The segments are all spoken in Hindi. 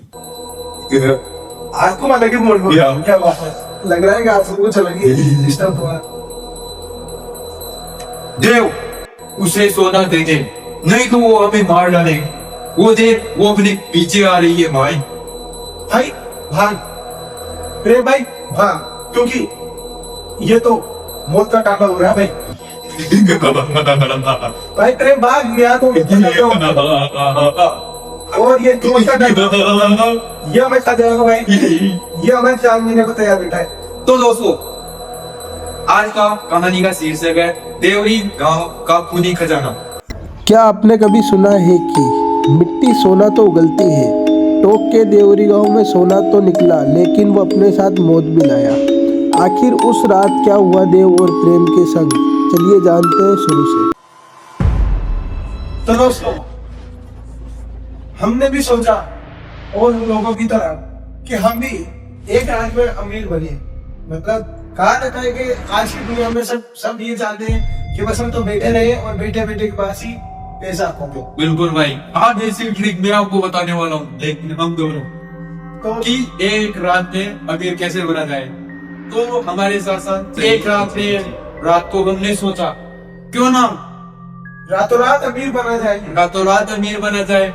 आपको माना कि मोड़ हो गया, क्या बात है? लग रहा है कि आपको कुछ अलग ही डिस्टर्ब हुआ। देव उसे सोना दे दे, नहीं तो वो हमें मार डालेगी। वो देख, वो अपने पीछे आ रही है भाई। भाई भाग, प्रेम भाई भाग, क्योंकि ये तो मौत का टाका हो रहा है भाई। भाई प्रेम भाग गया तो और ये मौत का टाका, ये हमें खा जाएगा भाई, ये हमें 4 महीने को तैयार बैठा है। तो दोस्तों, आज का कहानी का शीर्षक है देवरी गांव का खूनी खजाना। क्या आपने कभी सुना है कि मिट्टी सोना तो उगलती है? टोक के देवरी गांव में सोना तो निकला, लेकिन वो अपने साथ मौत भी लाया। आखिर उस रात क्या हुआ देव और प्रेम के संग? चलिए जानते हैं शुरू से। तो दोस्तों, हमने भी सोचा और उन लोगों की तरह कि हम भी एक रात में अमीर बने। मतलब कहा जाता है कि आज की दुनिया में सब ये चाहते हैं कि बस हम तो बैठे रहे और बैठे बैठे के पास ही पैसा खोपे। बिल्कुल भाई, आज ऐसी ट्रिक मैं आपको बताने वाला हूँ, लेकिन हम दोनों तो कि एक रात में अमीर कैसे बना जाए। तो हमारे साथ साथ एक रात को हमने सोचा क्यों ना रातों रात अमीर बना जाएंगे, रातों रात अमीर बना जाए,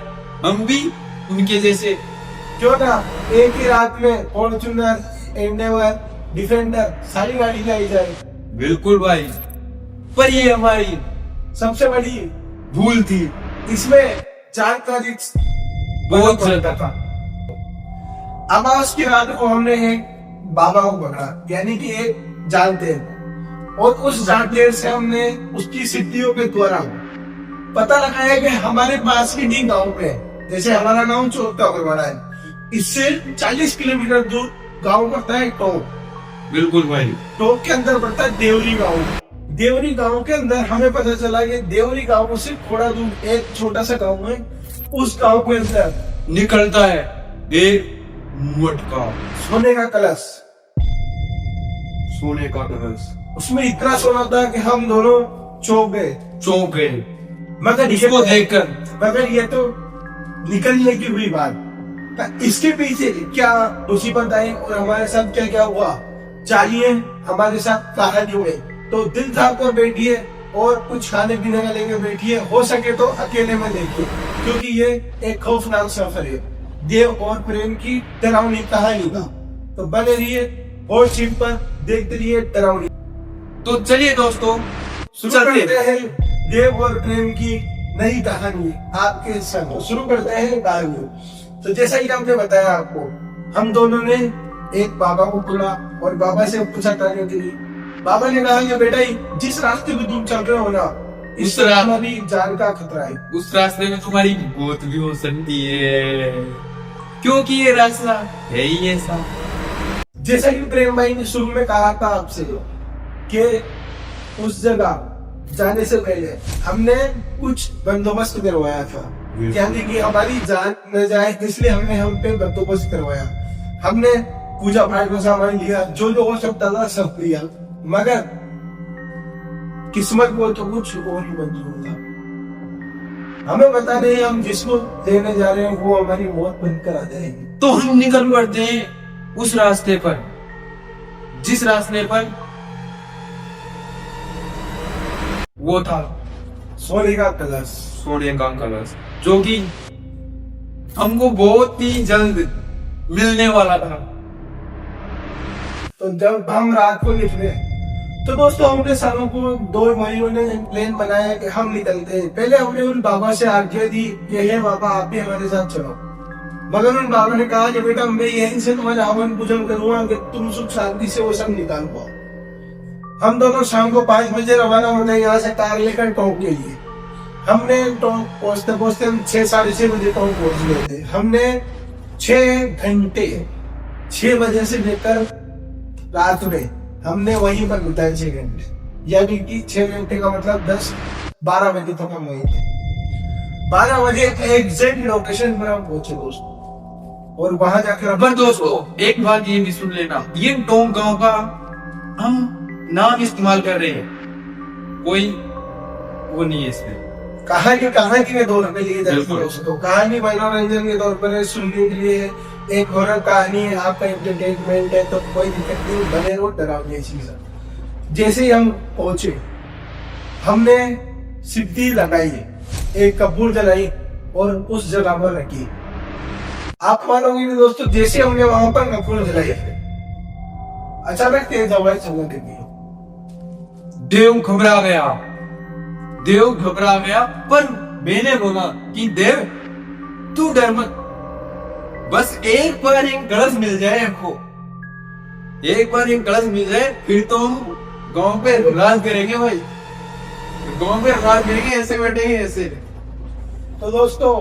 हम भी उनके जैसे। क्यों ना एक ही रात में फॉर्च्यूनर, एंडेवर, डिफेंडर सारी गाड़ी लाई जाए। बिल्कुल भाई, पर ये हमारी सबसे बड़ी भूल थी। इसमें जान का रिस्क बहुत ज्यादा था। अमावस की रात को हमने एक बाबा को पकड़ा, यानी कि एक जानते, और उस जानते से हमने उसकी सिद्धियों के द्वारा पता लगाया कि हमारे पास ही नहीं गांव में, जैसे हमारा गांव चौथा बड़ा है, इससे 40 किलोमीटर दूर गांव पड़ता है टोक। बिल्कुल भाई, टोक के अंदर पड़ता है देवरी गांव। देवरी गांव के अंदर हमें पता चला कि देवरी गांव से थोड़ा दूर एक छोटा सा गांव है, उस गांव के अंदर निकलता है एक मटका सोने का कलश। सोने का कलश, उसमें इतना सोना था कि हम दोनों चौंक गए। मगर इसको देखकर मगर ये तो निकलने की हुई बात, तो इसके पीछे क्या मुसीबत आई और हमारे साथ क्या क्या हुआ, चाहिए हमारे साथ कहानी हुए। तो दिल थाम कर बैठिए और कुछ खाने पीने का लेकर बैठिए, हो सके तो अकेले में देखिए, क्योंकि ये एक खौफनाक सफर है, देव और प्रेम की डरावनी कहानी का। तो बने रहिए और चिप पर देखते रहिए डरावनी। तो चलिए दोस्तों, शुरू करते हैं देव और प्रेम की नई कहानी आपके संग। शुरू करते हैं कहानी। तो जैसा कि हमने बताया आपको, हम दोनों ने एक बाबा को बुला और बाबा से पूछा करने के लिए। बाबा ने कहा कि बेटा, जिस रास्ते पे तुम चल रहे हो ना, इस रास्ते में भी जान का खतरा है। उस रास्ते में तुम्हारी मौत भी हो सकती है, क्योंकि ये रास्ता है ही ऐसा। जैसा कि प्रेम भाई ने शुरू में कहा था आपसे कि उस जगह जाने से पहले हमने कुछ बंदोबस्त करवाया था, यानी कि हमारी जान न जाए, इसलिए हमने हम पे बंदोबस्त करवाया। हमने पूजा पाठ का सामान लिया, जो हो सकता था सब लिया, मगर किस्मत को तो कुछ और ही मंजूर था। हमें पता नहीं हम जिसको लेने जा रहे हैं वो हमारी मौत बनकर आ जाएगी। तो हम निकल पड़ते हैं उस रास्ते पर, जिस रास्ते पर वो था सोने का कलश। सोने का कलश, जो कि हमको बहुत ही जल्द मिलने वाला था। तो जब हम रात को निकले तो दोस्तों, हमने सालों को 2 महीनों ने प्लान बनाया कि हम निकलते हैं। पहले हमने उन बाबा से आज्ञा दी कि हे बाबा, आप भी हमारे साथ चलो, मगर उन बाबा ने कहा कि बेटा, मैं यहीं से तुम्हारा हवन पूजन करूंगा कि तुम सुख शांति से वो सब निकाल पाओ। हम दोनों शाम को 5 बजे रवाना होने, यहाँ से कार लेकर टोंक के लिए। हमने टोंक पहुंचते पहुंचते 6 साढ़े 6 बजे टोंक पहुंच गए थे। हमने 6 घंटे 6 बजे से लेकर रात में हमने वहीं पर बिताए 6 घंटे, यानी कि 6 घंटे का मतलब 10-12 बजे तक हम वहीं थे। 12 बजे एग्जैक्ट लोकेशन पर हम पहुंचे दोस्तों, और वहां जाकर पर दोस्तों, एक बात ये भी सुन लेना, ये टोंक गांव का हम नाम इस्तेमाल कर रहे हैं, कोई वो नहीं है इसमें। कहानी के तौर पे लिए जाती है बिल्कुल। दोस्तों। कहानी मनोरंजन के तौर पर सुनने के लिए एक हॉरर कहानी है, आपका एंटरटेनमेंट है, तो कोई दिक्कत नहीं, बने रहो, डरावनी चीज है। जैसे ही हम पहुंचे, हमने सिद्धि लगाई, एक कपूर जलाई और उस जगह पर रखी। आप मानोगे नहीं दोस्तों, जैसे हमने वहां पर कपूर जलाई, अचानक तेज हवाएं चलने लगी। देव घबरा गया, पर मैंने बोला कि देव तू डर मत, बस एक बार एक कलश मिल जाए हमको, एक बार एक कलश मिल जाए, फिर तो हम गांव पे राज करेंगे भाई, गांव पे राज करेंगे, ऐसे बैठेंगे ऐसे। तो दोस्तों,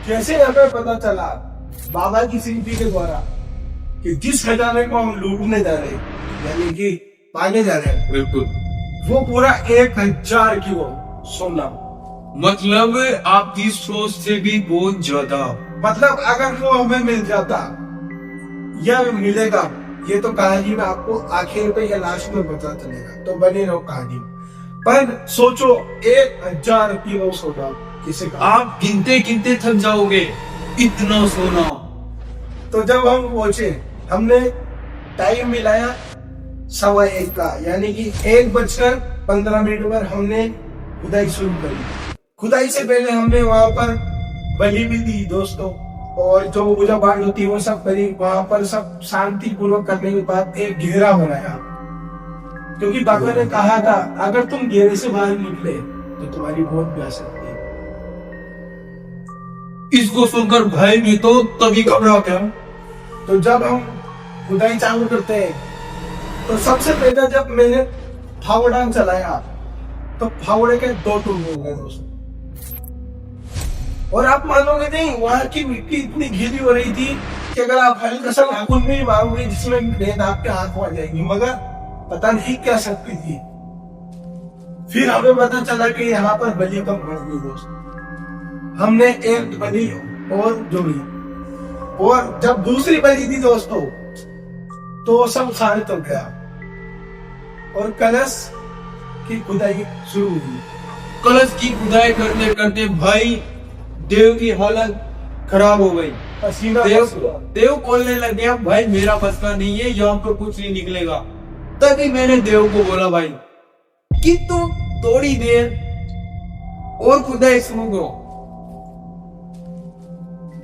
जैसे हमें पता चला बाबा की सिद्धि के द्वारा कि जिस खजाने को हम लूटने जा रहे हैं, यानी कि पाने जा रहे हैं, बिल्कुल, वो पूरा 1000 किलो सोना। मतलब आपकी सोच से भी बहुत ज्यादा। मतलब अगर वो हमें मिल जाता या मिलेगा, ये तो कहानी में आपको आखिर पे या लास्ट में पता चलेगा, तो बने रहो कहानी। पर सोचो 1000 किलो सोना किसे का। आप गिनते गिनते थक जाओगे, इतना सोना। तो जब हम पहुंचे, हमने टाइम मिलाया 1:15 का, यानी कि 1:15 पर हमने खुदाई शुरू करी। खुदाई से पहले हमने वहां पर बलि भी दी दोस्तों, और जो पूजा पाठ होती है वो सब करी। वहां पर सब शांति पूर्वक करने के बाद एक घेरा बनाया, क्योंकि बाबा ने कहा था अगर तुम घेरे से बाहर निकले तो तुम्हारी बहुत प्यास लगती है। इसको सुनकर भाई भी तो तभी घबरा गया। तो जब हम खुदाई चालू करते हैं, तो सबसे पहले जब मैंने फावड़ा चलाया, तो फावड़े के 2 टूक हो गए दोस्तों। और आप मानोगे नहीं, वहां की मिट्टी इतनी गीली हो रही थी कि अगर आप हल्का सा नाखून में ही मारोगे जिसमें रेत आपके हाथ में आ जाएगी, मगर पता नहीं क्या शक्ति थी। फिर हमें पता चला कि यहाँ पर बलि कम पड़ गई दोस्तों। हमने एक बलि और जोड़ी, और जब दूसरी बलि थी दोस्तों, तो सब शांत हो गया और कलश की खुदाई शुरू हुई। कलश की खुदाई करते करते भाई देव की हालत खराब हो गई। पसीना देव बोलने लग गया, भाई मेरा फंसना नहीं है, यहाँ पर कुछ नहीं निकलेगा। तभी मैंने देव को बोला भाई कि तुम थोड़ी देर और खुदाई शुरू करो,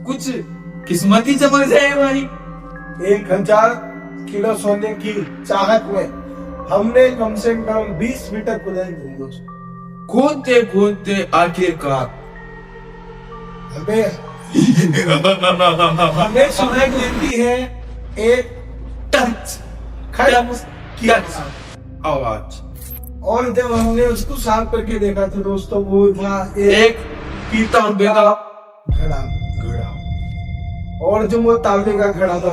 कुछ किस्मत ही चमक जाए हमारी। 1000 किलो सोने की चाहत में हमने कम से कम 20 मीटर खुदाई की दोस्तों। खोदते खोदते आखिरकार हमें सुनाई देती है एक टच खड़क की आवाज, और जब हमने उसको साफ करके देखा तो दोस्तों, वो था एक पीतल का घड़ा। और जो वो तांबे का घड़ा था,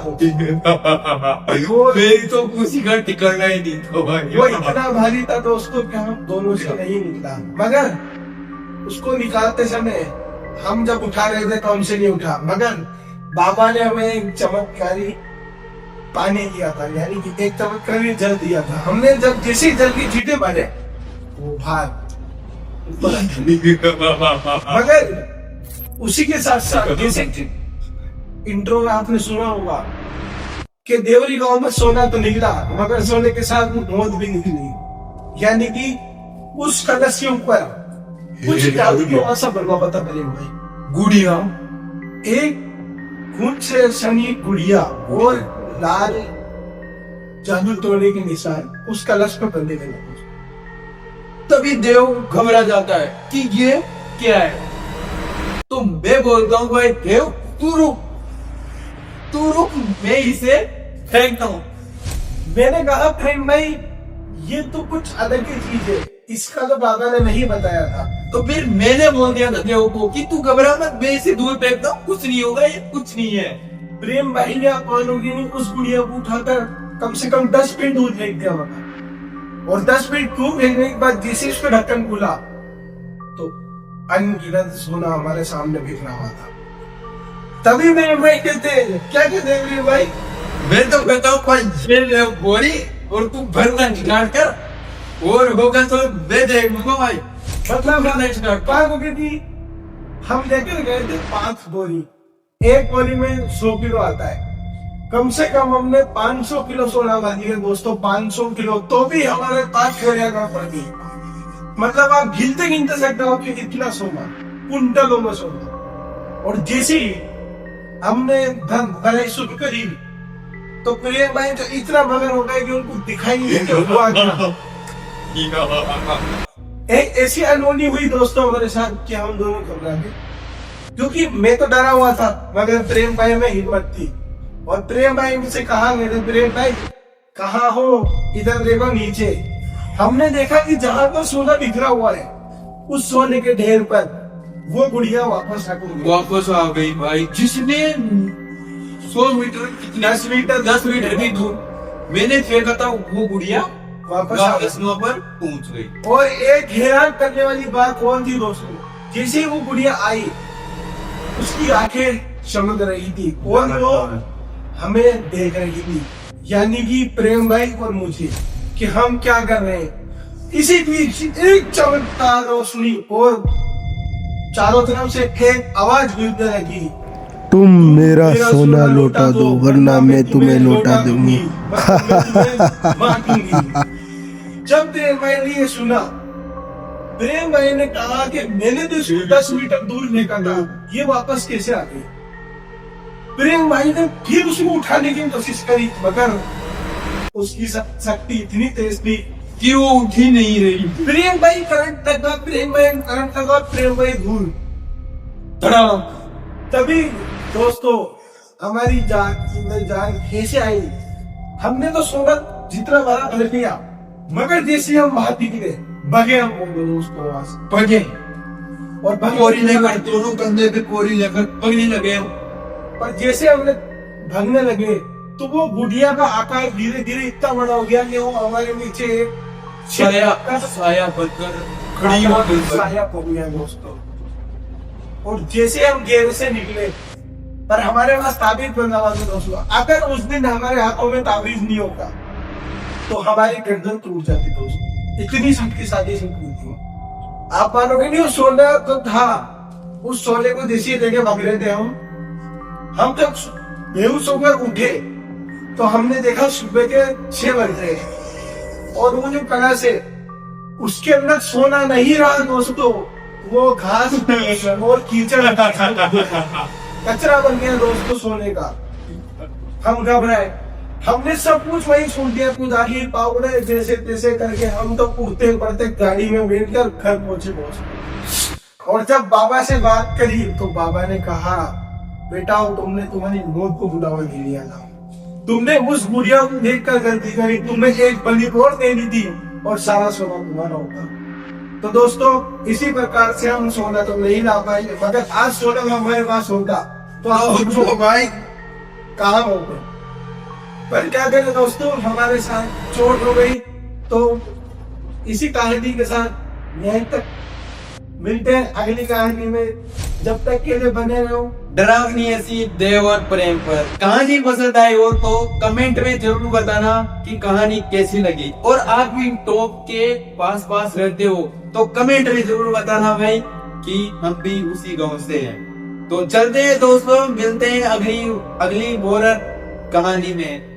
मेरी तो खुशी का ठिकाना ही नहीं था भाई। वो इतना भारी था दोस्तों कि हम दोनों से नहीं निकला। मगर उसको निकालते समय हम जब उठा रहे थे तो हमसे नहीं उठा, मगर बाबा ने हमें एक चमत्कारी पानी दिया था, यानी कि एक चमत्कारी जल दिया था। हमने जब जैसे जल की छींटे मारे, वो भाग ऊपर। मगर उसी के साथ साथ जैसे इंट्रो में आपने सुना होगा कि देवरी गांव में सोना तो निकला, मगर सोने के साथ मौत भी निकली। यानी कि उस कलश के ऊपर कुछ जादू की आशा बता बने हुए गुड़िया, एक खून से सनी गुड़िया और लाल जादू तोड़ने के निशान उस कलश पर बंधे गए। तभी देव घबरा जाता है कि ये क्या है। तो मैं बोलता हूँ भाई देव तू रुक, मैं इसे फेंकता हूँ। मैंने कहा फ्रेंड भाई, ये तो कुछ अलग ही चीज है, इसका तो बाबा ने नहीं बताया था। तो फिर मैंने बोल दिया देव को कि तू घबरा मत, मैं इसे दूर फेंकता हूँ, कुछ नहीं होगा, ये कुछ नहीं है। प्रेम भाई ने आप मानोगे नहीं, उस गुड़िया को उठाकर कम से कम 10 फीट दूर फेंक दिया वहां। और 10 फीट दूर फेंकने के बाद जैसे उसका ढक्कन खुला, तो अनगिनत सोना हमारे सामने बिक रहा था। तभी मेरे भाई कहते, क्या कहते हैं भाई, मैं तो कहता हूँ भाई ये ले बोरी और तू भरना निकाल कर, और होगा तो मैं देख लूंगा भाई। मतलब क्या हो गई थी, हम लेकर गए थे 5 बोरी, एक बोरी में 100 किलो आता है, कम से कम हमने 500 किलो सोना बांधी है दोस्तों, 500 किलो, तो भी हमारे पास छोड़िया का पड़ गई। मतलब आप गिनते सकते हो कि इतना सोना, कुंटलों में सोना। और जैसे ही हमने धन भराई शुरू करी तो प्रिय भाई तो इतना मगन हो गए कि उनको दिखाई नहीं कि हुआ क्या। एक ऐसी अनहोनी हुई दोस्तों हमारे साथ कि हम दोनों घबरा गए, क्योंकि मैं तो डरा हुआ था मगर प्रेम भाई में हिम्मत थी। और प्रेम भाई मुझसे कहा, मेरे प्रेम भाई कहाँ हो, इधर देखो नीचे। हमने देखा कि जहां पर सोना बिखरा हुआ है उस सोने के ढेर पर वो गुड़िया वापस आ गई भाई, जिसने 100 मीटर 10 मीटर भी दूर मैंने फेंका था, वो गुड़िया वापस वहां पर पहुंच गई। और एक हैरान करने वाली बात कौन थी दोस्तों, जैसे ही वो गुड़िया आई उसकी आंखें चमक रही थी और वो हमें देख रही थी, यानी कि प्रेम भाई और मुझे, कि हम क्या कर रहे हैं। इसी बीच एक चमकदार रोशनी और चारों तरफ से एक आवाज गूंजने लगी, तुम मेरा सोना लौटा दो वरना मैं तुम्हें लौटा दूंगी। जब प्रेम भाई ने ये सुना, प्रेम भाई ने कहा कि मैंने तो इसको 10 मीटर दूर फेंका था, ये वापस कैसे आ गई। प्रेम भाई ने फिर उसको उठाने की कोशिश करी मगर उसकी शक्ति इतनी तेज थी कि वो उठ ही नहीं रही। प्रेम भाई करंट लगा, प्रेम भाई करंट लगा, प्रेम भाई धूल धड़ाम। तभी दोस्तों हमारी जान कैसे आई। हमने तो सोना जितना बड़ा भर लिया मगर जैसे हम बाहर निकले भगे, हम दोस्तों वहां से भगे और कोरी लेकर दोनों कंधे पे कोरी लेकर भगने लगे। पर जैसे हमने भगने लगे तो वो गुड़िया का आकार धीरे धीरे इतना बड़ा हो गया कि वो हमारे नीचे साया बनकर खड़ी हो गई। साया हो गया दोस्तों। और जैसे हम घेर से निकले, पर हमारे पास ताबीज बना हुआ था दोस्तों, अगर उस दिन हमारे हाथों में ताबीज नहीं होगा तो हमारी गर्दन टूट जाती दोस्तों, इतनी शक्तिशाली थी। आप मानोगे नहीं, उस सोना तो था, उस सोने को जैसे देखे भाग रहे थे हम जब बेहोश होकर उठे तो हमने देखा सुबह के 6 बज रहे और वो जो कला से उसके अंदर सोना नहीं रहा दोस्तों, वो घास और कीचड़ कचरा बन गया दोस्तों सोने का। हम घबराए, हमने सब कुछ वही छोड़ दिया, कुदाली पावड़े जैसे तैसे करके हम तो उड़ते पड़ते गाड़ी में बैठकर घर पहुंचे। और जब बाबा से बात करी तो बाबा ने कहा, बेटा तुमने तुम्हारी मौत को बुलावा दे दिया था, तुमने उस गुड़िया को देखकर गलती करी, तुमने एक बलि और देनी थी और सारा सोना तुम्हारा होगा। तो दोस्तों इसी प्रकार से हम सोना तो नहीं ला पाएंगे, मगर आज सोना हमारे पास होगा तो आप भाई कहाँ होगा। पर क्या करें दोस्तों, हमारे साथ चोट हो गई। तो इसी कहानी के साथ यहीं तक मिलते हैं अगली कहानी में, जब तक के लिए बने रहो डरावनी ऐसी देव और प्रेम पर। कहानी पसंद आई हो तो कमेंट में जरूर बताना कि कहानी कैसी लगी, और आप भी टॉप के पास रहते हो तो कमेंट में जरूर बताना भाई कि हम भी उसी गांव से हैं। तो चलते हैं दोस्तों, मिलते हैं अगली हॉरर कहानी में।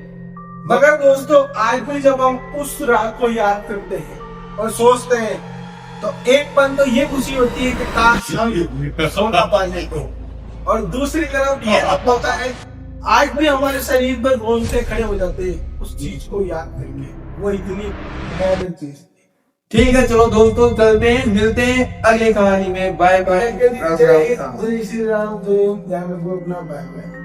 मगर दोस्तों आज भी जब हम उस रात को याद करते हैं और सोचते हैं तो एक पल तो ये खुशी होती है कि काश हम सोना पाने को, और दूसरी तरफ ये होता है आज भी हमारे शरीर पर रोंगटे खड़े हो जाते हैं उस चीज को याद करके, वो इतनी भयानक चीज थी। ठीक है चलो दोस्तों, चलते हैं, मिलते हैं अगली कहानी में। Bye bye. जय श्री राम, जय अपना बाय बाय।